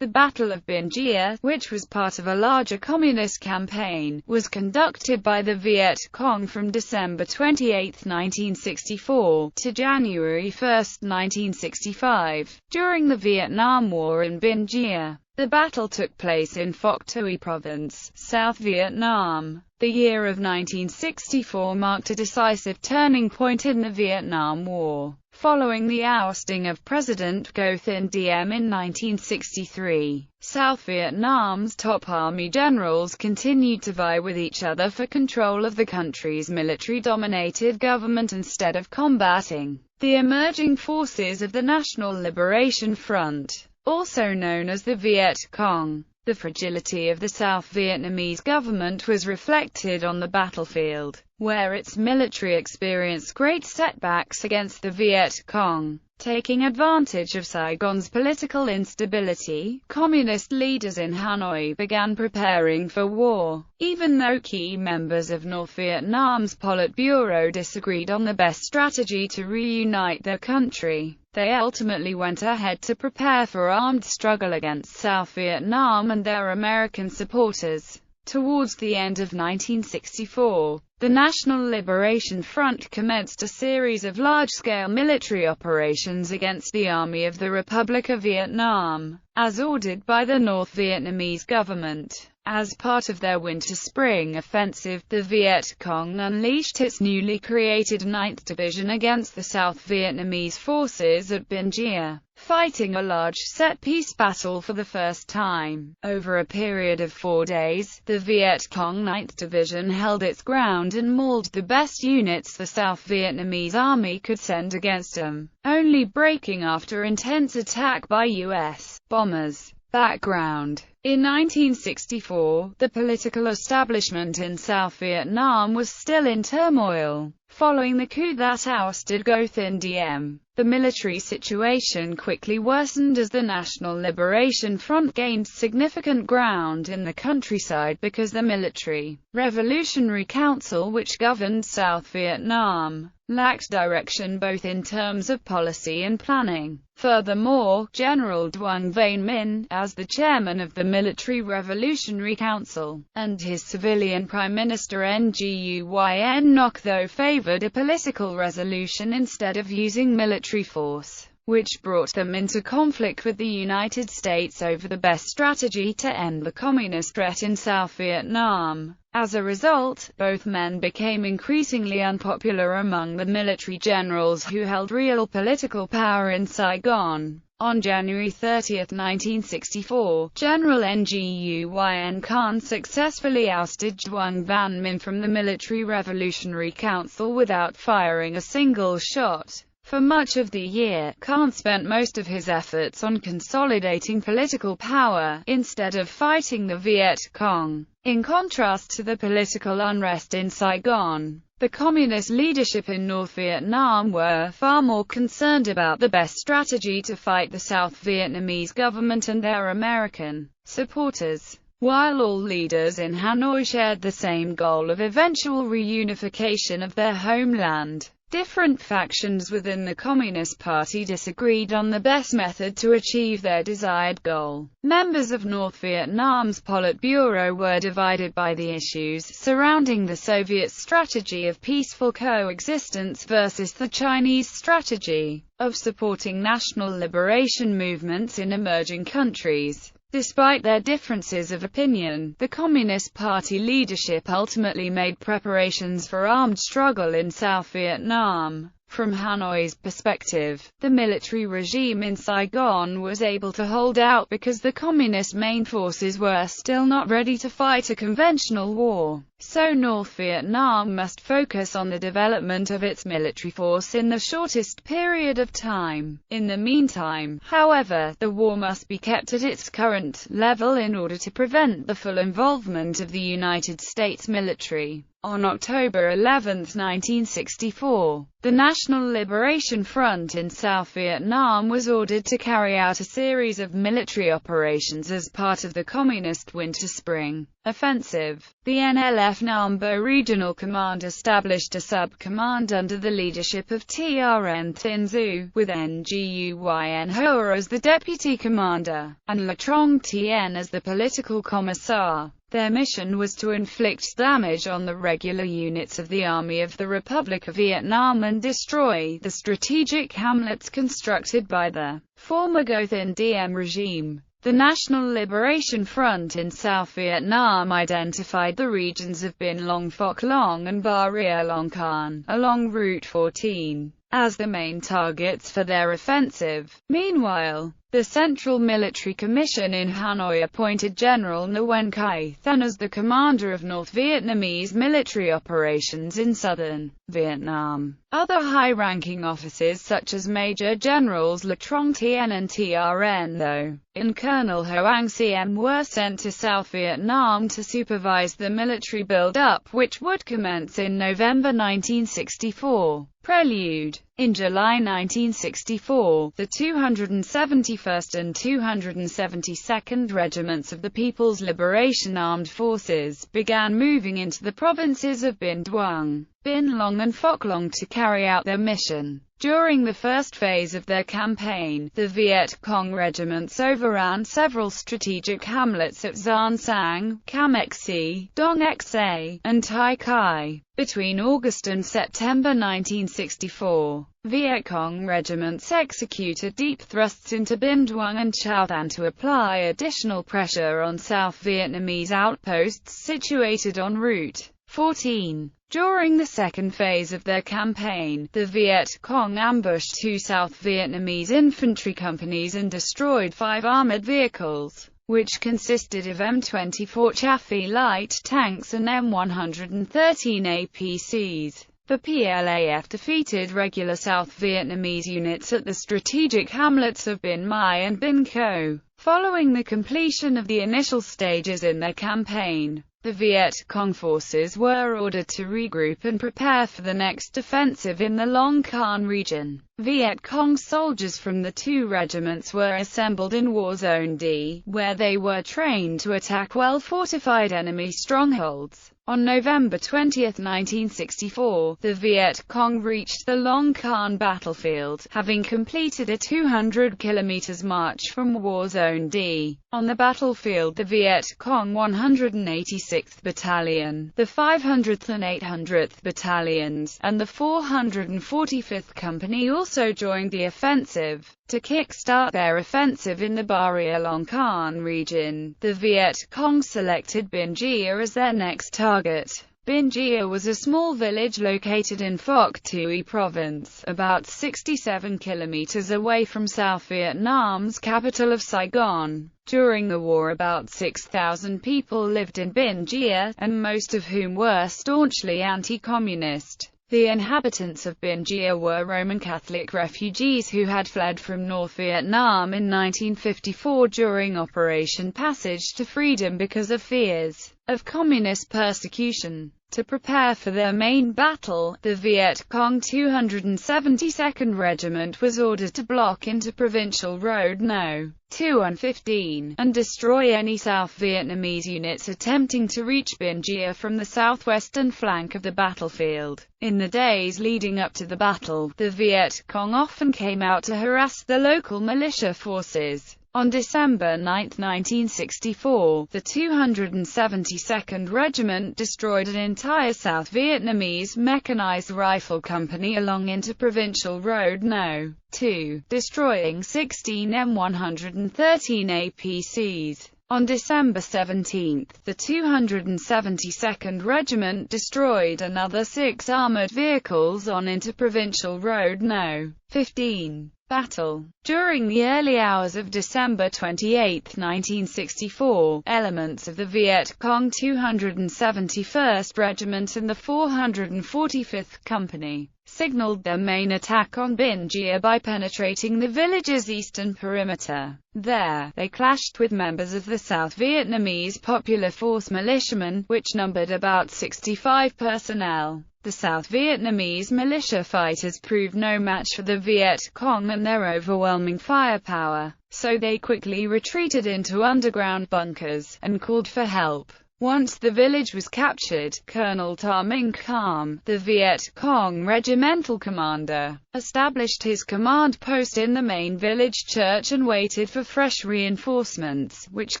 The Battle of Binh Gia, which was part of a larger communist campaign, was conducted by the Viet Cong from December 28, 1964, to January 1, 1965, during the Vietnam War in Binh Gia. The battle took place in Phoc Tuy Province, South Vietnam. The year of 1964 marked a decisive turning point in the Vietnam War. Following the ousting of President Ngo Dinh Diem in 1963, South Vietnam's top army generals continued to vie with each other for control of the country's military-dominated government instead of combating the emerging forces of the National Liberation Front, also known as the Viet Cong. The fragility of the South Vietnamese government was reflected on the battlefield, where its military experienced great setbacks against the Viet Cong. Taking advantage of Saigon's political instability, communist leaders in Hanoi began preparing for war. Even though key members of North Vietnam's Politburo disagreed on the best strategy to reunite their country, they ultimately went ahead to prepare for armed struggle against South Vietnam and their American supporters. Towards the end of 1964, the National Liberation Front commenced a series of large-scale military operations against the Army of the Republic of Vietnam, as ordered by the North Vietnamese government. As part of their winter-spring offensive, the Viet Cong unleashed its newly created 9th Division against the South Vietnamese forces at Binh Gia, fighting a large set-piece battle for the first time. Over a period of 4 days, the Viet Cong 9th Division held its ground and mauled the best units the South Vietnamese army could send against them, only breaking after intense attack by U.S. bombers. Background: in 1964, the political establishment in South Vietnam was still in turmoil. Following the coup that ousted Ngo Dinh Diem, the military situation quickly worsened as the National Liberation Front gained significant ground in the countryside because the Military Revolutionary Council, which governed South Vietnam, lacked direction both in terms of policy and planning. Furthermore, General Duong Van Minh, as the chairman of the Military Revolutionary Council, and his civilian Prime Minister Nguyen Ngoc Tho favored a political resolution instead of using military force, which brought them into conflict with the United States over the best strategy to end the communist threat in South Vietnam. As a result, both men became increasingly unpopular among the military generals who held real political power in Saigon. On January 30, 1964, General Nguyen Khan successfully ousted Duong Van Minh from the Military Revolutionary Council without firing a single shot. For much of the year, Khan spent most of his efforts on consolidating political power, instead of fighting the Viet Cong. In contrast to the political unrest in Saigon, the communist leadership in North Vietnam were far more concerned about the best strategy to fight the South Vietnamese government and their American supporters. While all leaders in Hanoi shared the same goal of eventual reunification of their homeland, different factions within the Communist Party disagreed on the best method to achieve their desired goal. Members of North Vietnam's Politburo were divided by the issues surrounding the Soviet strategy of peaceful coexistence versus the Chinese strategy of supporting national liberation movements in emerging countries. Despite their differences of opinion, the Communist Party leadership ultimately made preparations for armed struggle in South Vietnam. From Hanoi's perspective, the military regime in Saigon was able to hold out because the Communist main forces were still not ready to fight a conventional war. So North Vietnam must focus on the development of its military force in the shortest period of time. In the meantime, however, the war must be kept at its current level in order to prevent the full involvement of the United States military. On October 11, 1964, the National Liberation Front in South Vietnam was ordered to carry out a series of military operations as part of the Communist Winter-Spring Offensive. The NLF PLF Nambo Regional Command established a sub-command under the leadership of TRN Thin Zu, with Nguyen Hoa as the deputy commander, and La Trong Tien as the political commissar. Their mission was to inflict damage on the regular units of the Army of the Republic of Vietnam and destroy the strategic hamlets constructed by the former Ngo Dinh Diem regime. The National Liberation Front in South Vietnam identified the regions of Binh Long Phoc Long and Ba Ria Long Can, along Route 14, as the main targets for their offensive. Meanwhile, the Central Military Commission in Hanoi appointed General Nguyen Khai Thanh as the commander of North Vietnamese military operations in southern Vietnam. Other high-ranking officers such as Major Generals La Trong Tien and TRN Tho, and Colonel Hoang Siem were sent to South Vietnam to supervise the military build-up, which would commence in November 1964. Prelude. In July 1964, the 271st and 272nd Regiments of the People's Liberation Armed Forces began moving into the provinces of Binh Duong, Binh Long and Phoc Long to carry out their mission. During the first phase of their campaign, the Viet Cong regiments overran several strategic hamlets at Gian Sang, Cam Xi, Dong Xa, and Tai Kai. Between August and September 1964, Viet Cong regiments executed deep thrusts into Binh Duong and Chau Than to apply additional pressure on South Vietnamese outposts situated on Route 14. During the second phase of their campaign, the Viet Cong ambushed 2 South Vietnamese infantry companies and destroyed 5 armored vehicles, which consisted of M24 Chaffee light tanks and M113 APCs. The PLAF defeated regular South Vietnamese units at the strategic hamlets of Binh Mai and Binh Co. Following the completion of the initial stages in their campaign, the Viet Cong forces were ordered to regroup and prepare for the next offensive in the Long Can region. Viet Cong soldiers from the 2 regiments were assembled in War Zone D, where they were trained to attack well-fortified enemy strongholds. On November 20, 1964, the Viet Cong reached the Long Can battlefield, having completed a 200 km march from War Zone D. On the battlefield, the Viet Cong 186th Battalion, the 500th and 800th Battalions, and the 445th Company also joined the offensive. To kickstart their offensive in the Ba Ria Long Can region, the Viet Cong selected Binh Gia as their next target. Binh Gia was a small village located in Phoc Tuy Province, about 67 kilometers away from South Vietnam's capital of Saigon. During the war, about 6,000 people lived in Binh Gia, and most of whom were staunchly anti-communist. The inhabitants of Binh Gia were Roman Catholic refugees who had fled from North Vietnam in 1954 during Operation Passage to Freedom because of fears of communist persecution. To prepare for their main battle, the Viet Cong 272nd Regiment was ordered to block into Provincial Road No. 2 and 15, and destroy any South Vietnamese units attempting to reach Binh Gia from the southwestern flank of the battlefield. In the days leading up to the battle, the Viet Cong often came out to harass the local militia forces. On December 9, 1964, the 272nd Regiment destroyed an entire South Vietnamese mechanized rifle company along Interprovincial Road No. 2, destroying 16 M113 APCs. On December 17, the 272nd Regiment destroyed another 6 armored vehicles on Interprovincial Road No. 15. Battle. During the early hours of December 28, 1964, elements of the Viet Cong 271st Regiment and the 445th Company signaled their main attack on Binh Gia by penetrating the village's eastern perimeter. There, they clashed with members of the South Vietnamese Popular Force militiamen, which numbered about 65 personnel. The South Vietnamese militia fighters proved no match for the Viet Cong and their overwhelming firepower, so they quickly retreated into underground bunkers, and called for help. Once the village was captured, Colonel Ta Ming Kam, the Viet Cong regimental commander, established his command post in the main village church and waited for fresh reinforcements, which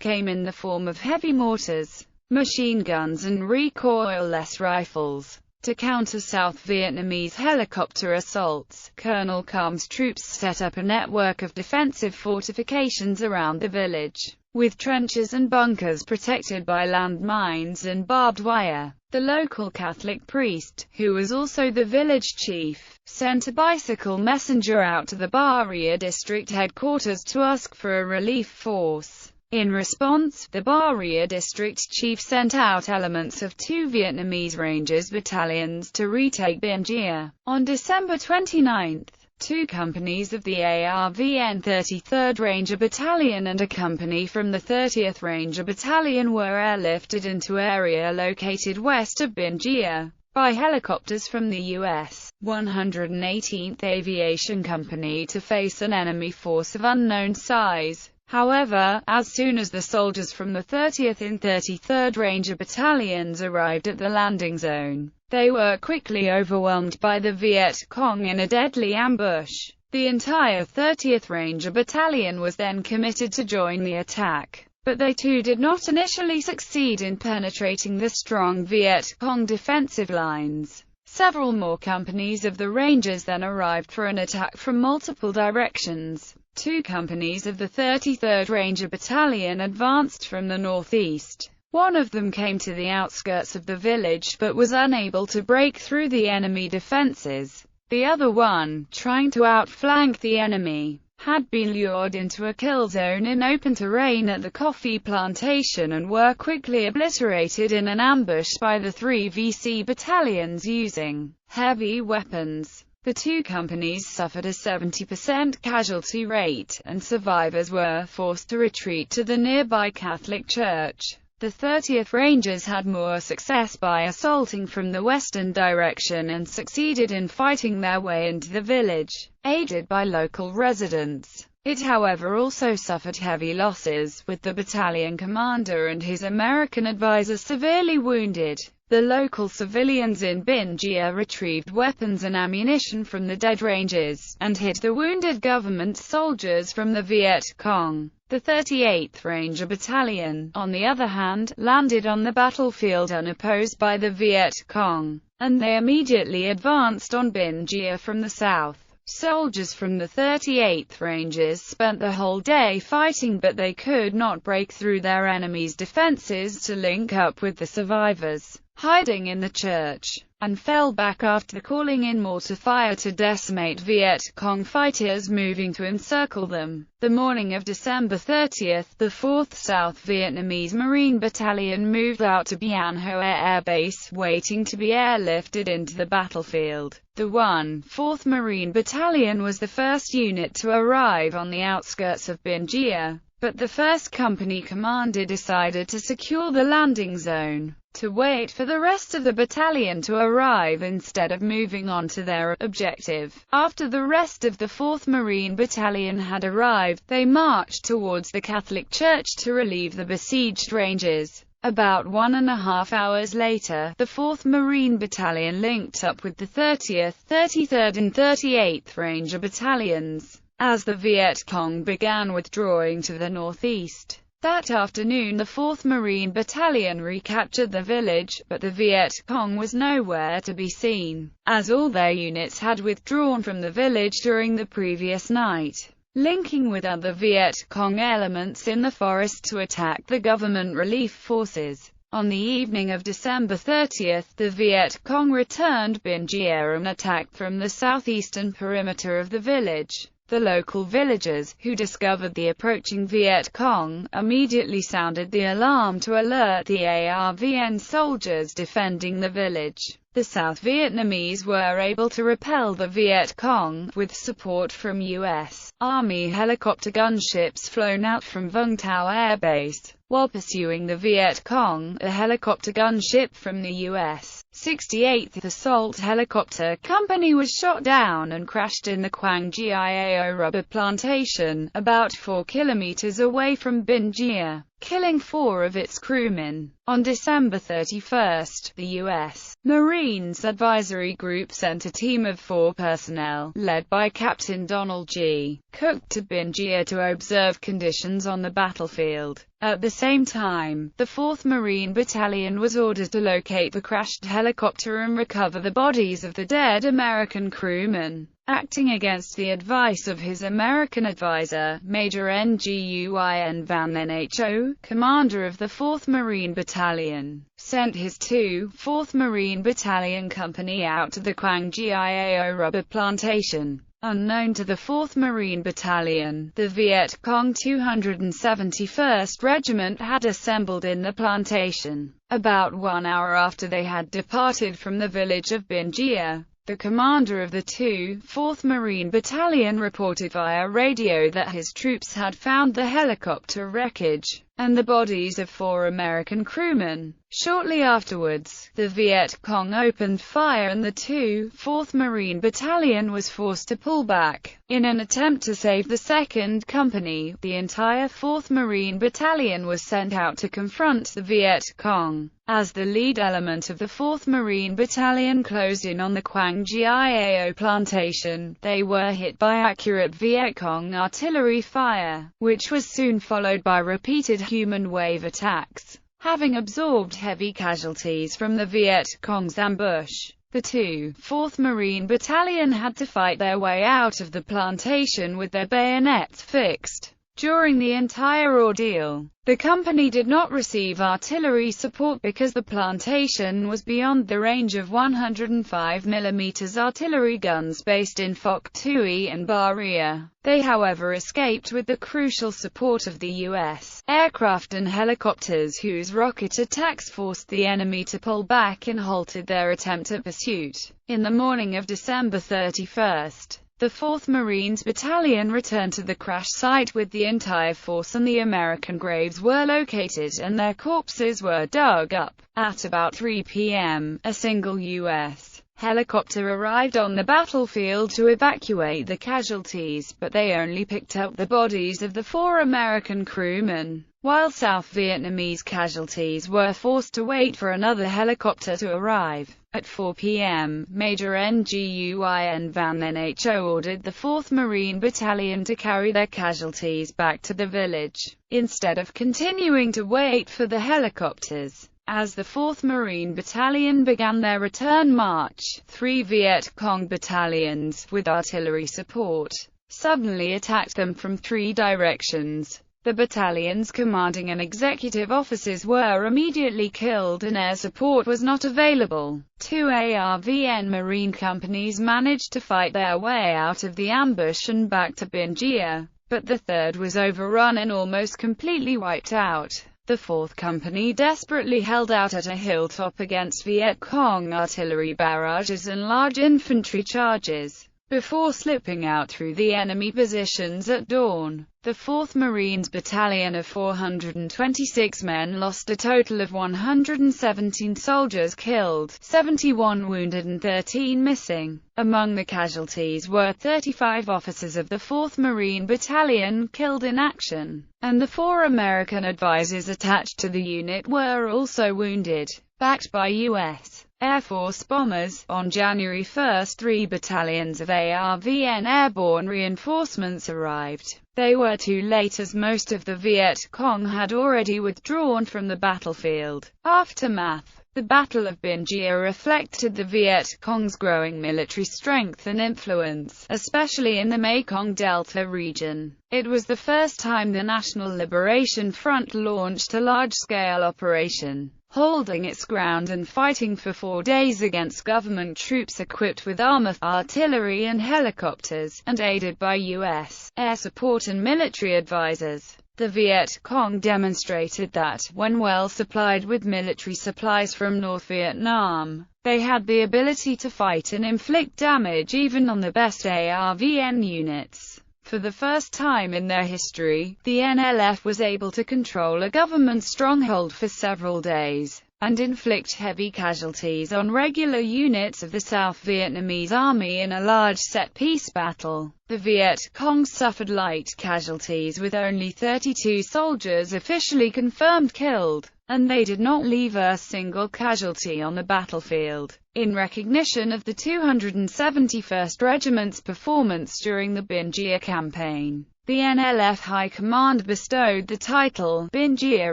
came in the form of heavy mortars, machine guns and recoilless rifles. To counter South Vietnamese helicopter assaults, Colonel Kam's troops set up a network of defensive fortifications around the village, with trenches and bunkers protected by landmines and barbed wire. The local Catholic priest, who was also the village chief, sent a bicycle messenger out to the Baria district headquarters to ask for a relief force. In response, the Baria district chief sent out elements of 2 Vietnamese Rangers battalions to retake Binh Gia. On December 29, 2 companies of the ARVN 33rd Ranger Battalion and a company from the 30th Ranger Battalion were airlifted into area located west of Binh Gia by helicopters from the U.S. 118th Aviation Company to face an enemy force of unknown size. However, as soon as the soldiers from the 30th and 33rd Ranger Battalions arrived at the landing zone, they were quickly overwhelmed by the Viet Cong in a deadly ambush. The entire 30th Ranger Battalion was then committed to join the attack, but they too did not initially succeed in penetrating the strong Viet Cong defensive lines. Several more companies of the Rangers then arrived for an attack from multiple directions. 2 companies of the 33rd Ranger Battalion advanced from the northeast. One of them came to the outskirts of the village but was unable to break through the enemy defenses. The other one, trying to outflank the enemy, had been lured into a kill zone in open terrain at the coffee plantation and were quickly obliterated in an ambush by the 3 VC battalions using heavy weapons. The 2 companies suffered a 70% casualty rate, and survivors were forced to retreat to the nearby Catholic church. The 30th Rangers had more success by assaulting from the western direction and succeeded in fighting their way into the village, aided by local residents. It however also suffered heavy losses, with the battalion commander and his American advisor severely wounded. The local civilians in Binh Gia retrieved weapons and ammunition from the dead Rangers, and hid the wounded government soldiers from the Viet Cong. The 38th Ranger Battalion, on the other hand, landed on the battlefield unopposed by the Viet Cong, and they immediately advanced on Binh Gia from the south. Soldiers from the 38th Rangers spent the whole day fighting, but they could not break through their enemy's defenses to link up with the survivors, hiding in the church, and fell back after calling in mortar fire to decimate Viet Cong fighters moving to encircle them. The morning of December 30th, the 4th South Vietnamese Marine Battalion moved out to Bien Hoa Air Base, waiting to be airlifted into the battlefield. The 1/4th Marine Battalion was the first unit to arrive on the outskirts of Binh Gia, but the 1st Company commander decided to secure the landing zone, to wait for the rest of the battalion to arrive instead of moving on to their objective. After the rest of the 4th Marine Battalion had arrived, they marched towards the Catholic Church to relieve the besieged Rangers. About 1.5 hours later, the 4th Marine Battalion linked up with the 30th, 33rd and 38th Ranger Battalions, as the Viet Cong began withdrawing to the northeast. That afternoon the 4th Marine Battalion recaptured the village, but the Viet Cong was nowhere to be seen, as all their units had withdrawn from the village during the previous night, linking with other Viet Cong elements in the forest to attack the government relief forces. On the evening of December 30th, the Viet Cong returned Binh Gia and attacked from the southeastern perimeter of the village. The local villagers, who discovered the approaching Viet Cong, immediately sounded the alarm to alert the ARVN soldiers defending the village. The South Vietnamese were able to repel the Viet Cong, with support from U.S. Army helicopter gunships flown out from Vung Tau Air Base. While pursuing the Viet Cong, a helicopter gunship from the U.S. 68th Assault Helicopter Company was shot down and crashed in the Quang-Giao rubber plantation, about 4 kilometers away from Binh Gia, killing 4 of its crewmen. On December 31, the U.S. Marines Advisory Group sent a team of 4 personnel, led by Captain Donald G. Cook, to Binh Gia to observe conditions on the battlefield. At the same time, the 4th Marine Battalion was ordered to locate the crashed helicopter and recover the bodies of the dead American crewmen. Acting against the advice of his American advisor, Major Nguyen Van Nho, commander of the 4th Marine Battalion, sent his 4th Marine Battalion Company out to the Quang-Giao rubber plantation. Unknown to the 4th Marine Battalion, the Viet Cong 271st Regiment had assembled in the plantation. About 1 hour after they had departed from the village of Binh Gia, the commander of the 4th Marine Battalion reported via radio that his troops had found the helicopter wreckage and the bodies of 4 American crewmen. Shortly afterwards, the Viet Cong opened fire and the 4th Marine Battalion was forced to pull back. In an attempt to save the 2nd Company, the entire 4th Marine Battalion was sent out to confront the Viet Cong. As the lead element of the 4th Marine Battalion closed in on the Quang-Giao plantation, they were hit by accurate Viet Cong artillery fire, which was soon followed by repeated human wave attacks. Having absorbed heavy casualties from the Viet Cong's ambush, the 4th Marine Battalion had to fight their way out of the plantation with their bayonets fixed. During the entire ordeal, the company did not receive artillery support because the plantation was beyond the range of 105 mm artillery guns based in Phoc Tui and Baria. They however escaped with the crucial support of the U.S. aircraft and helicopters, whose rocket attacks forced the enemy to pull back and halted their attempt at pursuit. In the morning of December 31st, the 4th Marines Battalion returned to the crash site with the entire force, and the American graves were located and their corpses were dug up. At about 3 p.m., a single U.S. helicopter arrived on the battlefield to evacuate the casualties, but they only picked up the bodies of the 4 American crewmen, while South Vietnamese casualties were forced to wait for another helicopter to arrive. At 4 p.m., Major Nguyen Van Nho ordered the 4th Marine Battalion to carry their casualties back to the village, instead of continuing to wait for the helicopters. As the 4th Marine Battalion began their return march, 3 Viet Cong battalions, with artillery support, suddenly attacked them from 3 directions. The battalion's commanding and executive officers were immediately killed and air support was not available. 2 ARVN Marine companies managed to fight their way out of the ambush and back to Binh Gia, but the 3rd was overrun and almost completely wiped out. The 4th Company desperately held out at a hilltop against Viet Cong artillery barrages and large infantry charges, before slipping out through the enemy positions at dawn. The 4th Marines Battalion of 426 men lost a total of 117 soldiers killed, 71 wounded and 13 missing. Among the casualties were 35 officers of the 4th Marine Battalion killed in action, and the 4 American advisors attached to the unit were also wounded. Backed by U.S. Air Force bombers, on January 1, 3 battalions of ARVN airborne reinforcements arrived. They were too late as most of the Viet Cong had already withdrawn from the battlefield. Aftermath. The Battle of Binh Gia reflected the Viet Cong's growing military strength and influence, especially in the Mekong Delta region. It was the first time the National Liberation Front launched a large-scale operation, holding its ground and fighting for 4 days against government troops equipped with armor, artillery and helicopters, and aided by U.S. air support and military advisors. The Viet Cong demonstrated that, when well supplied with military supplies from North Vietnam, they had the ability to fight and inflict damage even on the best ARVN units. For the first time in their history, the NLF was able to control a government stronghold for several days. and inflict heavy casualties on regular units of the South Vietnamese Army in a large set-piece battle. The Viet Cong suffered light casualties, with only 32 soldiers officially confirmed killed, and they did not leave a single casualty on the battlefield. In recognition of the 271st Regiment's performance during the Binh Gia campaign, the NLF High Command bestowed the title, Binh Gia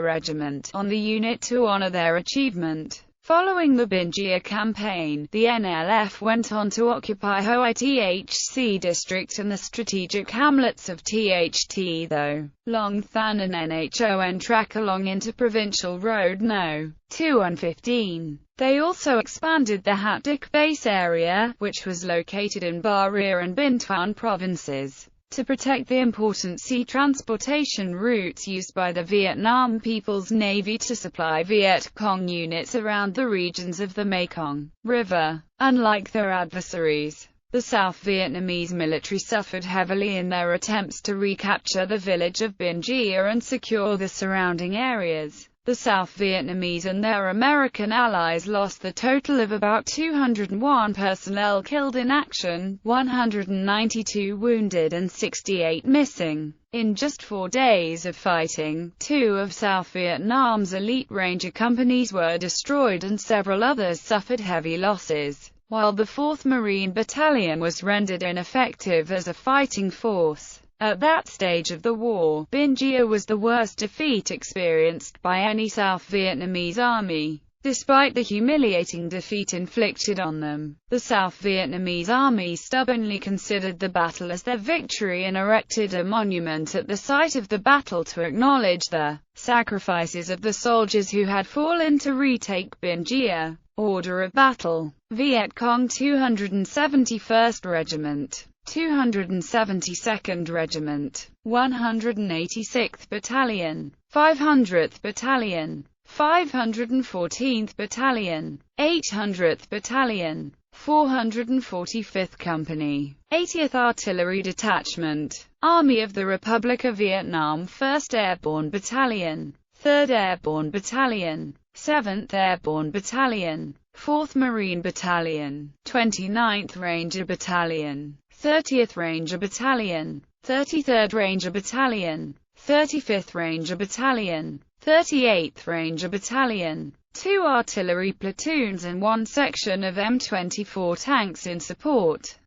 Regiment, on the unit to honor their achievement. Following the Binh Gia campaign, the NLF went on to occupy Hoi Thc district and the strategic hamlets of Tht Tho, Long Than and Nhon Track along Interprovincial Road No. 215. They also expanded the Hat Dik base area, which was located in Ba Ria and Binh Thuan provinces, to protect the important sea transportation routes used by the Vietnam People's Navy to supply Viet Cong units around the regions of the Mekong River. Unlike their adversaries, the South Vietnamese military suffered heavily in their attempts to recapture the village of Binh Gia and secure the surrounding areas. The South Vietnamese and their American allies lost the total of about 201 personnel killed in action, 192 wounded and 68 missing. In just 4 days of fighting, 2 of South Vietnam's elite ranger companies were destroyed and several others suffered heavy losses, while the 4th Marine Battalion was rendered ineffective as a fighting force. At that stage of the war, Binh Gia was the worst defeat experienced by any South Vietnamese army. Despite the humiliating defeat inflicted on them, the South Vietnamese army stubbornly considered the battle as their victory and erected a monument at the site of the battle to acknowledge the sacrifices of the soldiers who had fallen to retake Binh Gia. Order of battle: Viet Cong 271st Regiment, 272nd Regiment, 186th Battalion, 500th Battalion, 514th Battalion, 800th Battalion, 445th Company, 80th Artillery Detachment, Army of the Republic of Vietnam 1st Airborne Battalion, 3rd Airborne Battalion, 7th Airborne Battalion, 4th Marine Battalion, 29th Ranger Battalion, 30th Ranger Battalion, 33rd Ranger Battalion, 35th Ranger Battalion, 38th Ranger Battalion, 2 artillery platoons and 1 section of M24 tanks in support.